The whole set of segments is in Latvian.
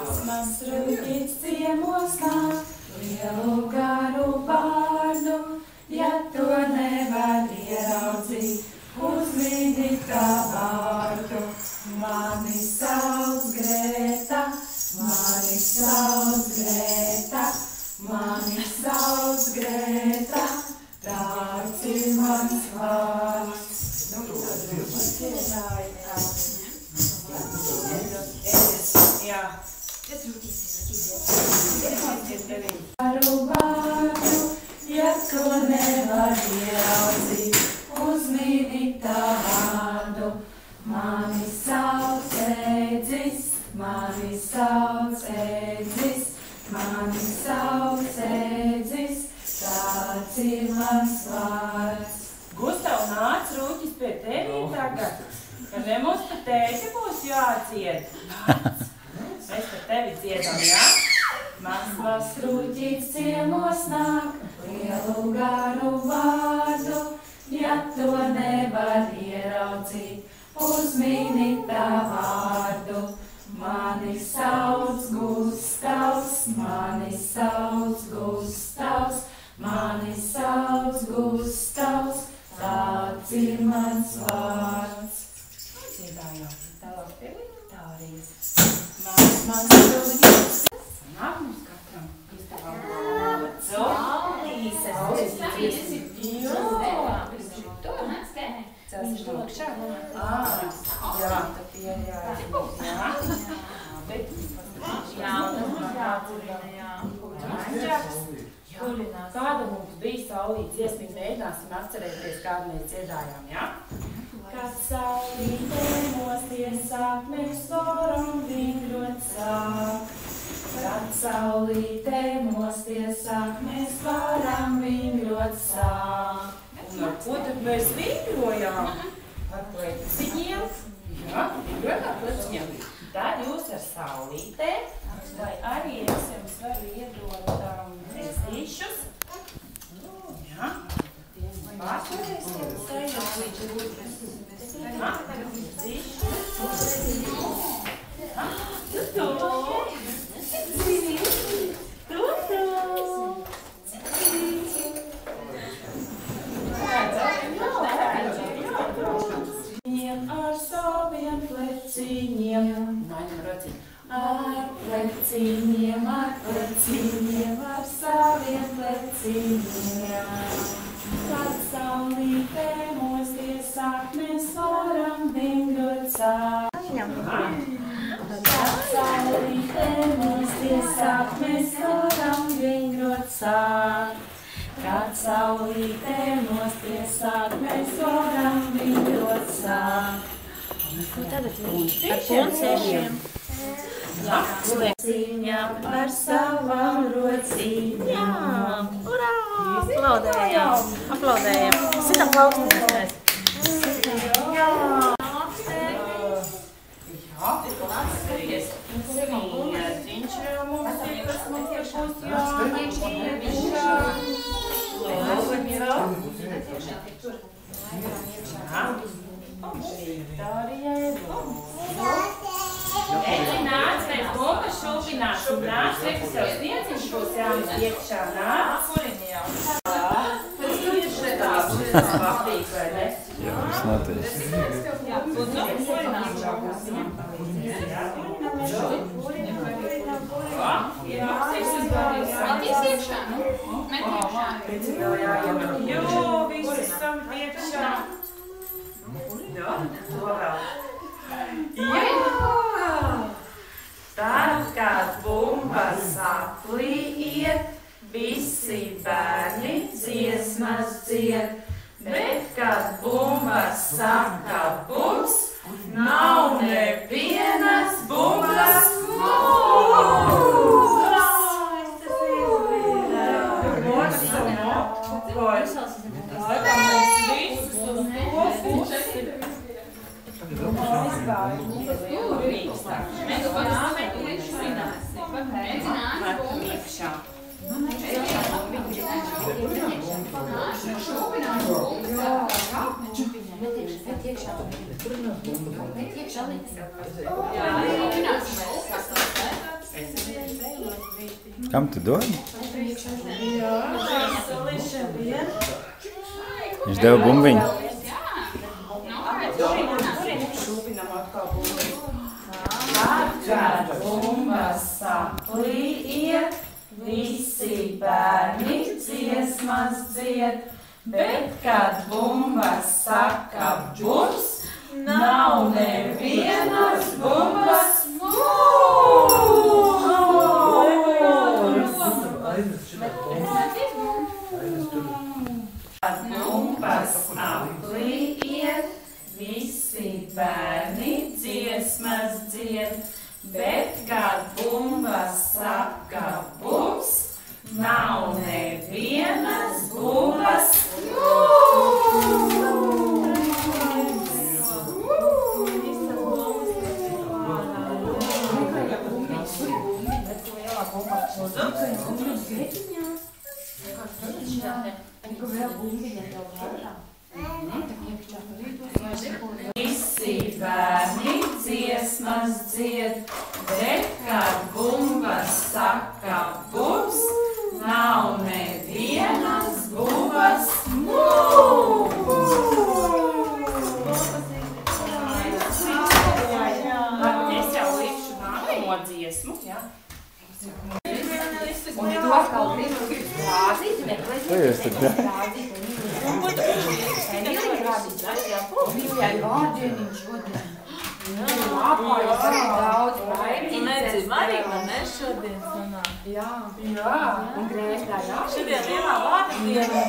Māsmas ruģis ciemos nāk, lielu garu vārdu, ja to nevar ieraudzīt, uzmini tā vārdu. Mani sauc Grēta, mani sauc Grēta, mani sauc Grēta, tāds ir mans vārds. Garu vārdu, ja to nevar ieraudzīt, uzmini tā vārdu. Mani sauc Ēdzis, mani sauc Ēdzis, mani sauc Ēdzis, tāds ir mans vārds. Gustav, nāc rūķis pie tevī tagad. Vai ne mums pa tēti būs jācied? Nāc. Mēs pa tevi dziedam, jā? Māsmas rūķis ciemos nāk, lielu garu vārdu, ja to nevar ieraudzīt, uzmini tā vārdu. Mani sauc Gustavs, mani sauc Gustavs, mani sauc Gustavs, tāds ir mans vārds. Dziedājām. Tālāk tevi? Tā arī. Māsmas rūķis. Nāk mums katram. Gustavam. Saulīses. Kāda mums bija saulīte dziesmiņa, mēģināsim atcerēties, kādu mēs dziedājām, jā? Kad saulīte mosties sāk, mēs varam vingrot sāk. Kad saulīte mosties sāk, mēs varam vingrot sāk. Un ar ko tad mēs vingrojām? Ar pleciņiem? Jā, vingrojām ar pleciņiem. Tad jūs ar saulītēm, vai arī es jums varu iedot restīšus. Jā. Pārsvarēsim sajūtu. Jā, restīšus. Ar saviem pleciņiem, ar pleciņiem, ar saviem pleciņiem. Kad saulīte mosties sāk, mēs varam vingrot sāk. Kad saulīte mosties sāk, mēs varam vingrot sāk. Kad saulīte mosties sāk, mēs varam vingrot sāk. Tagad ar puncēšiem. Pleciņām ar savām rociņām. Urā! Aplaudējam! Aplaudējam! Sitam klausīties! Jā! Atceries, Smiedziņš vēl mums ir, kas mums ir būs jāiekšķievišā. Viktorijai Eci, nāc, mēs bumba šūpināsim. Nāc, reku sev sniedziņš būs jāmet iekšā. Nāc. Tas tu ir šetās patīk, vai ne? Jā, tas notiek. Jo, visi esam iekšā. Jā, to vēl. Jā! Tad, kad bumba saplī iet, visi bērni dziesmas dzied, bet, kad bumba saka bums, nav nevienas bumbas mums! Kam tu dod? Viņš deva bumbiņu. Kad bumbas saplī iet, visi bērni dziesmas dzied, bet kad bumbas saka bums, nav nevienas bumbas Kad bumbas saplī iet, visi bērni dziesmas dzied, bet kad bumbas saka bums, nav nevienas bumbas Visi bērni dziesmas dzied, bet kad bumbas saka bums, nav nevienas bumbas Es jau likšu nākamo dziesmu, jā? Un to atkal gribu rādīt, meklēt. Ko jūs tad dara? Viņai vārdieniņš šodien. Labājas arī daudz Tu nedzim arī man ne šodien sanāk. Jā. Un Grētā, jā? Šodien vienā vārda diena.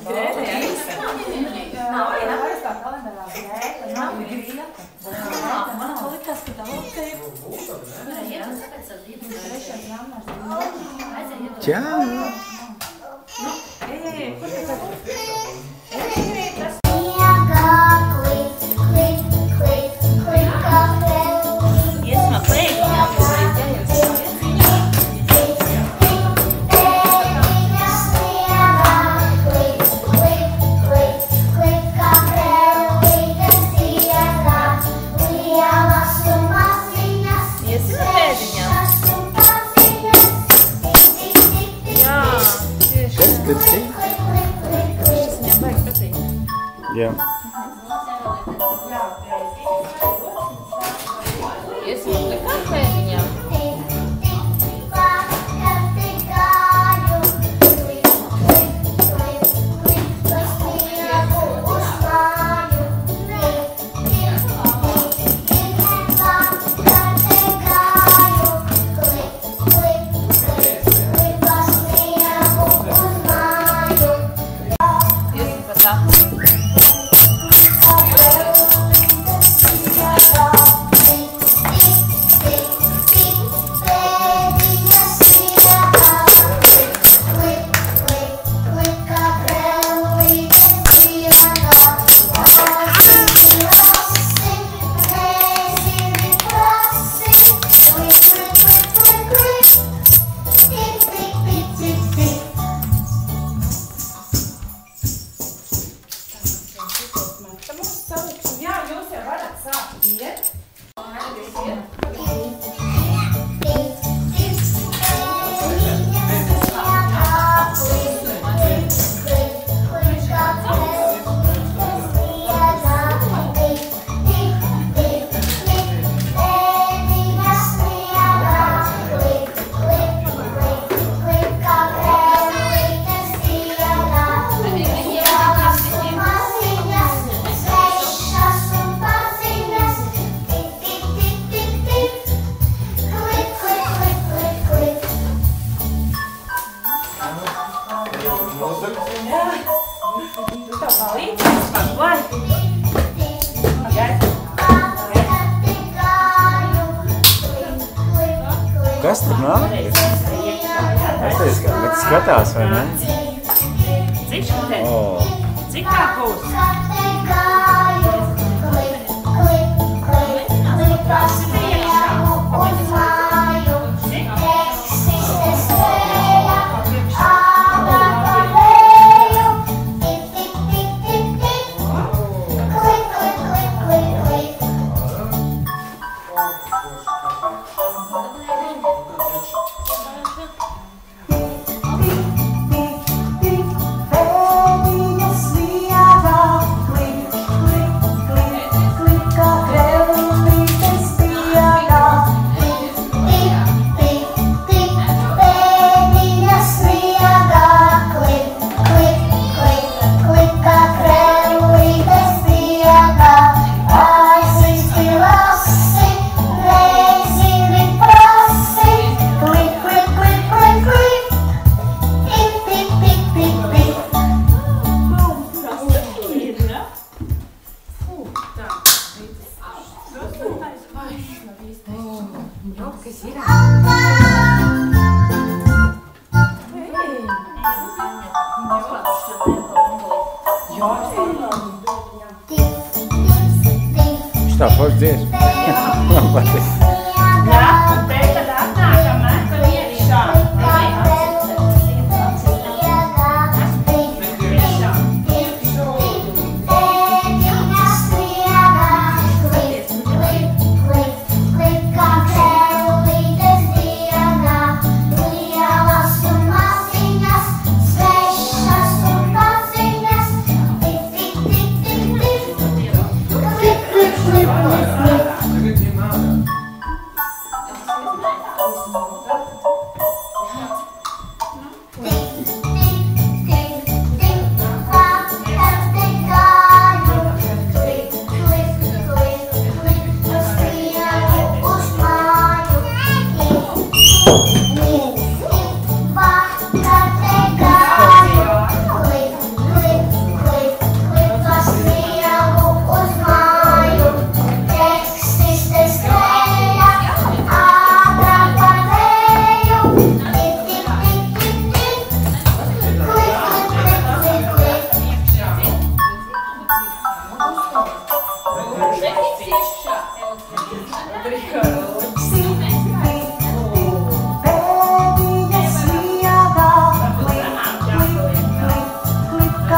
Grētā arī Nav jāpārstā kalendārā Grēta, nav Grēta. Man likās, ka tā okay. Čau! Iesmā plēgiņā. Kas tad ir? Jā. Iesmā plēgiņā. Jā, jūs jau varat sākt iet. Kas tur nāk? Es teicu, ka skatās, vai ne? Cik te? Cik tā būs? kas ir? Šitā forši dziesma. Man patīk. Jā, un te tad atnākam metam iekšā.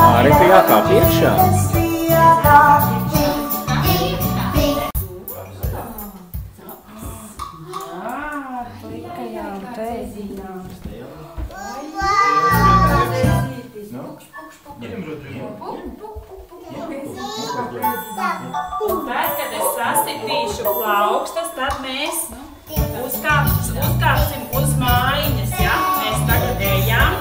Arī jākāp iekšā. Plikajām pēdiņām. Tad, kad es sasitīšu plaukstas, tad mēs uzkāpsim uz mājiņas, ja? Mēs tagad ejam.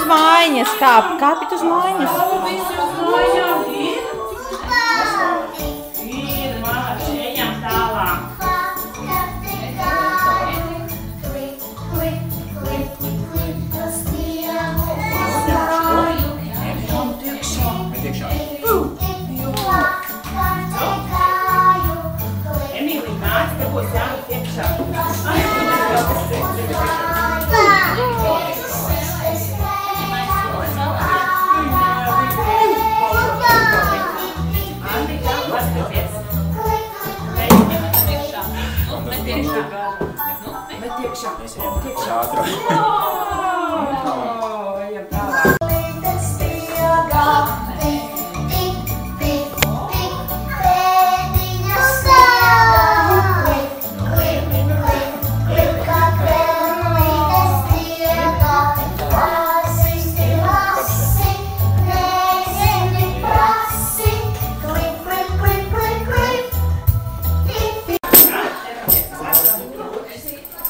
Mājiņas, kāpit uz mājiņas. Visi uz mājām ir. Ir, māši, ejam tālāk. Emīlija, nāc, te būs jābūt iekšā.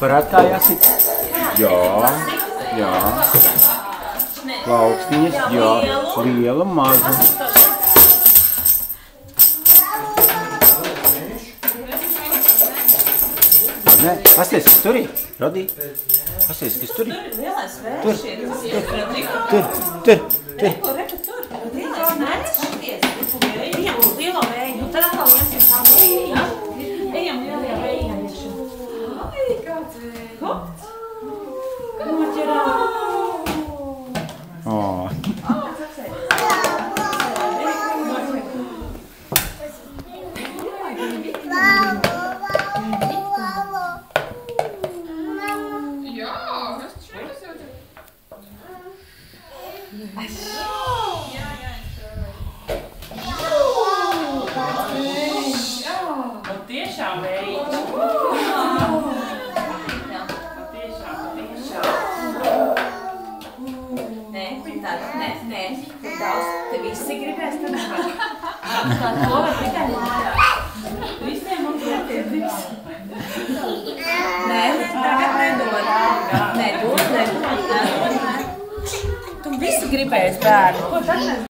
Varētu tā jāsit? Jā. Plaukstiņas, jā. Liela, maza. Nē, pasties, kas tur ir? Rodī? Pasties, kas tur ir? Lielais vērš ir. Tur. Lielais nēc, skaties. Ejam uz lielo vēju. Tad atkal iesim tā vēju, ja? Ejam lielajā vējā iešam. Ai, kāds vējs. Hop. Noķerā. Tiešām vējš. Nē. Te visi gribēs tad tā to var tikai mājā. Visiem mums jātiek visi. Nē, tagad nedod. Visi gribēs bērnu. Ko tad mēs